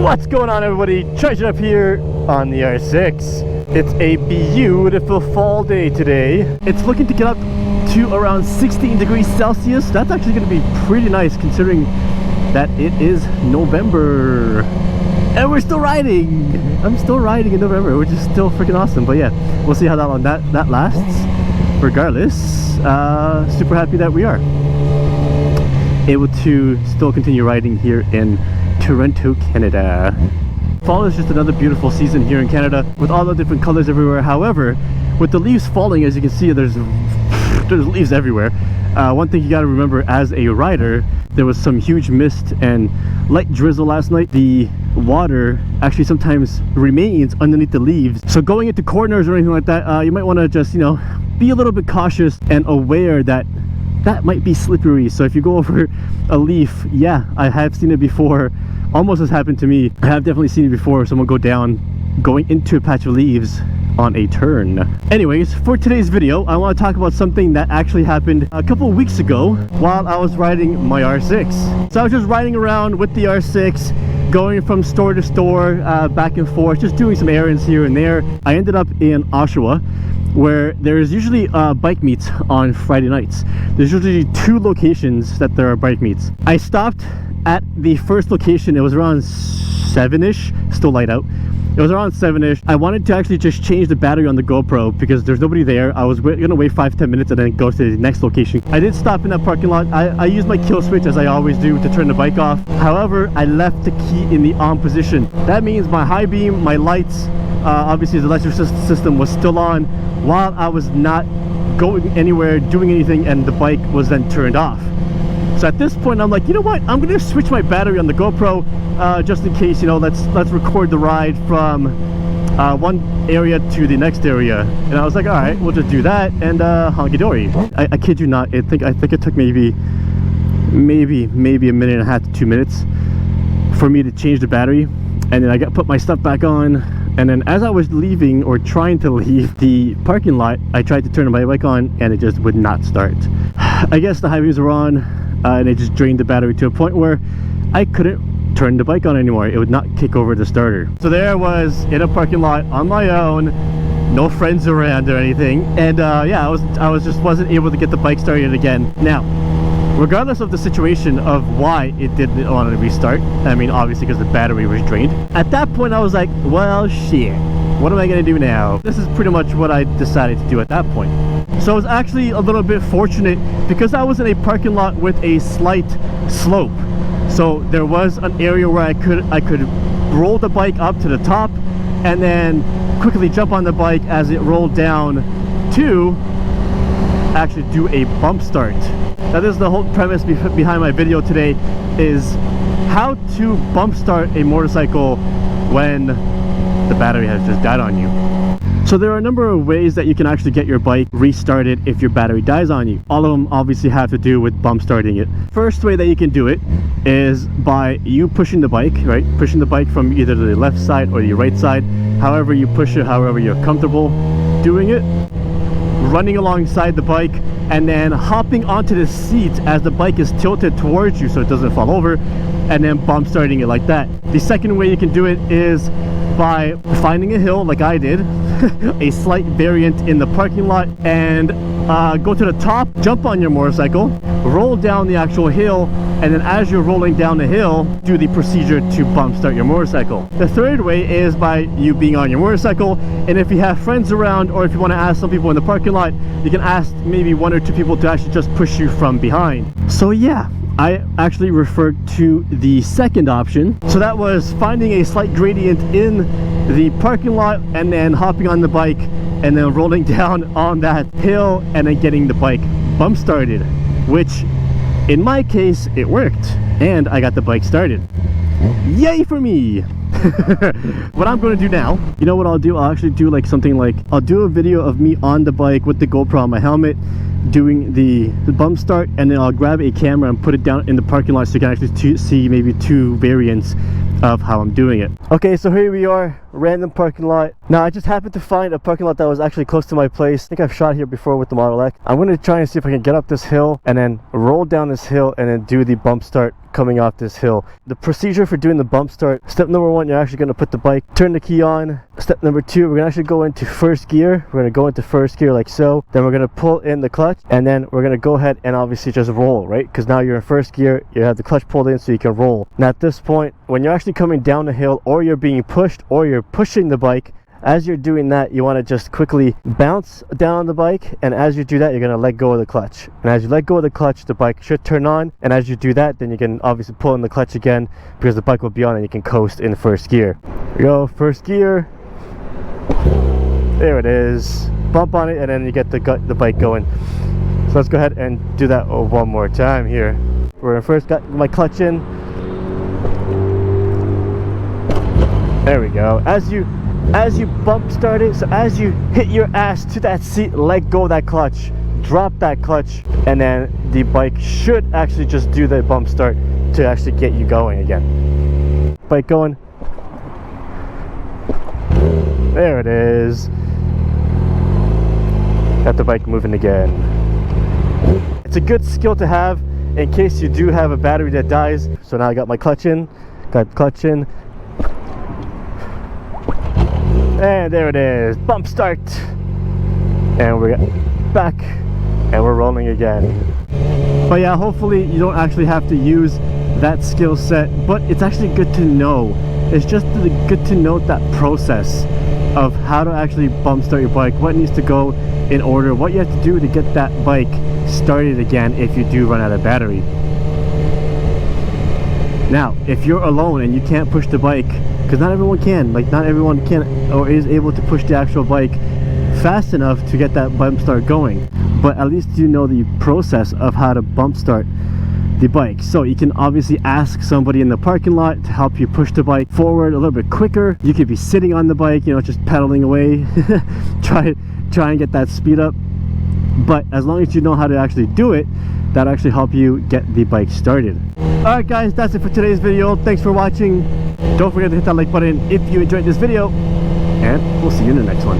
What's going on, everybody? Treasure up here on the R6. It's a beautiful fall day today. It's looking to get up to around 16 degrees Celsius. That's actually going to be pretty nice considering that it is November. And we're still riding. I'm still riding in November, which is still freaking awesome. But yeah, we'll see how long that lasts. Regardless, super happy that we are able to still continue riding here in Toronto, Canada. Fall is just another beautiful season here in Canada with all the different colors everywhere. However, with the leaves falling, as you can see, there's leaves everywhere. One thing you got to remember as a rider, there was some huge mist and light drizzle last night. The water actually sometimes remains underneath the leaves, so going into corners or anything like that, you might want to just, you know, be a little bit cautious and aware that that might be slippery. So if you go over a leaf, yeah, I have seen it before. Almost has happened to me. I have definitely seen it before, someone go down going into a patch of leaves on a turn. Anyways, for today's video, I want to talk about something that actually happened a couple of weeks ago while I was riding my R6. So I was just riding around with the R6, going from store to store, back and forth, just doing some errands here and there. I ended up in Oshawa, where there's usually bike meets on Friday nights. There's usually two locations that there are bike meets. I stopped at the first location. It was around 7-ish, still light out. It was around 7-ish. I wanted to actually just change the battery on the GoPro because there's nobody there. I was gonna wait 5-10 minutes and then go to the next location. I did stop in that parking lot. I used my kill switch as I always do to turn the bike off. However, I left the key in the on position. That means my high beam, my lights, obviously the electric system was still on while I was not going anywhere, doing anything, and the bike was then turned off. So at this point, I'm like, you know what? I'm gonna switch my battery on the GoPro just in case, you know, let's record the ride from one area to the next area. And I was like, all right, we'll just do that, and honky-dory. I kid you not, I think it took maybe a minute and a half to 2 minutes for me to change the battery, and then I put my stuff back on. And then as I was leaving, or trying to leave the parking lot, I tried to turn my bike on and it just would not start. I guess the high beams were on, and it just drained the battery to a point where I couldn't turn the bike on anymore. It would not kick over the starter. So there I was in a parking lot on my own, no friends around or anything, and yeah, I wasn't able to get the bike started again. Now, regardless of the situation of why it didn't want to restart, I mean, obviously because the battery was drained, at that point I was like, well, shit, what am I gonna do now? This is pretty much what I decided to do at that point. So I was actually a little bit fortunate because I was in a parking lot with a slight slope. So there was an area where I could roll the bike up to the top and then quickly jump on the bike as it rolled down to actually do a bump start. Now this is the whole premise behind my video today, is how to bump start a motorcycle when the battery has just died on you. So there are a number of ways that you can actually get your bike restarted if your battery dies on you. All of them obviously have to do with bump starting it. First way that you can do it is by you pushing the bike, right? Pushing the bike from either the left side or the right side. However you push it, however you're comfortable doing it. Running alongside the bike and then hopping onto the seat as the bike is tilted towards you so it doesn't fall over, and then bump starting it like that. The second way you can do it is by finding a hill like I did, a slight variant in the parking lot, and go to the top, jump on your motorcycle, roll down the actual hill, and then as you're rolling down the hill, do the procedure to bump start your motorcycle. The third way is by you being on your motorcycle, and if you have friends around, or if you want to ask some people in the parking lot, you can ask maybe 1 or 2 people to actually just push you from behind. So yeah, I actually referred to the second option. So that was finding a slight gradient in the parking lot and then hopping on the bike and then rolling down on that hill and then getting the bike bump started, which in my case it worked and I got the bike started. Yay for me! What I'm going to do now, you know what I'll do? I'll actually do like something like, I'll do a video of me on the bike with the GoPro on my helmet doing the bump start, and then I'll grab a camera and put it down in the parking lot so you can actually see maybe 2 variants of how I'm doing it. Okay, so here we are, random parking lot. Now I just happened to find a parking lot that was actually close to my place. I think I've shot here before with the Model X. I'm going to try and see if I can get up this hill and then roll down this hill and then do the bump start coming off this hill. The procedure for doing the bump start: step number 1, you're actually going to put the bike, turn the key on. Step number 2, we're going to actually go into first gear. We're going to go into first gear like so. Then we're going to pull in the clutch, and then we're going to go ahead and obviously just roll, right? Because now you're in first gear, you have the clutch pulled in so you can roll. Now at this point, when you're actually coming down the hill, or you're being pushed, or you're pushing the bike, as you're doing that, you want to just quickly bounce down on the bike, and as you do that, you're going to let go of the clutch. And as you let go of the clutch, the bike should turn on, and as you do that, then you can obviously pull in the clutch again, because the bike will be on and you can coast in first gear. Here we go, first gear. There it is. Bump on it, and then you get the bike going. So let's go ahead and do that one more time here. We're first got my clutch in. There we go. As you bump start it, so as you hit your ass to that seat, let go of that clutch, drop that clutch, and then the bike should actually just do the bump start to actually get you going again. Bike going. There it is. Got the bike moving again. It's a good skill to have in case you do have a battery that dies. So now I got my clutch in, got the clutch in. And there it is, bump start, and we're back and we're rolling again. But yeah, hopefully you don't actually have to use that skill set, but it's actually good to know. It's just good to note that process of how to actually bump start your bike, what needs to go in order, what you have to do to get that bike started again if you do run out of battery. Now, if you're alone and you can't push the bike, because not everyone can, like not everyone can or is able to push the actual bike fast enough to get that bump start going, but at least you know the process of how to bump start the bike. So you can obviously ask somebody in the parking lot to help you push the bike forward a little bit quicker. You could be sitting on the bike, you know, just pedaling away, try and get that speed up. But as long as you know how to actually do it, that'll actually help you get the bike started. Alright guys, that's it for today's video. Thanks for watching. Don't forget to hit that like button if you enjoyed this video, and we'll see you in the next one.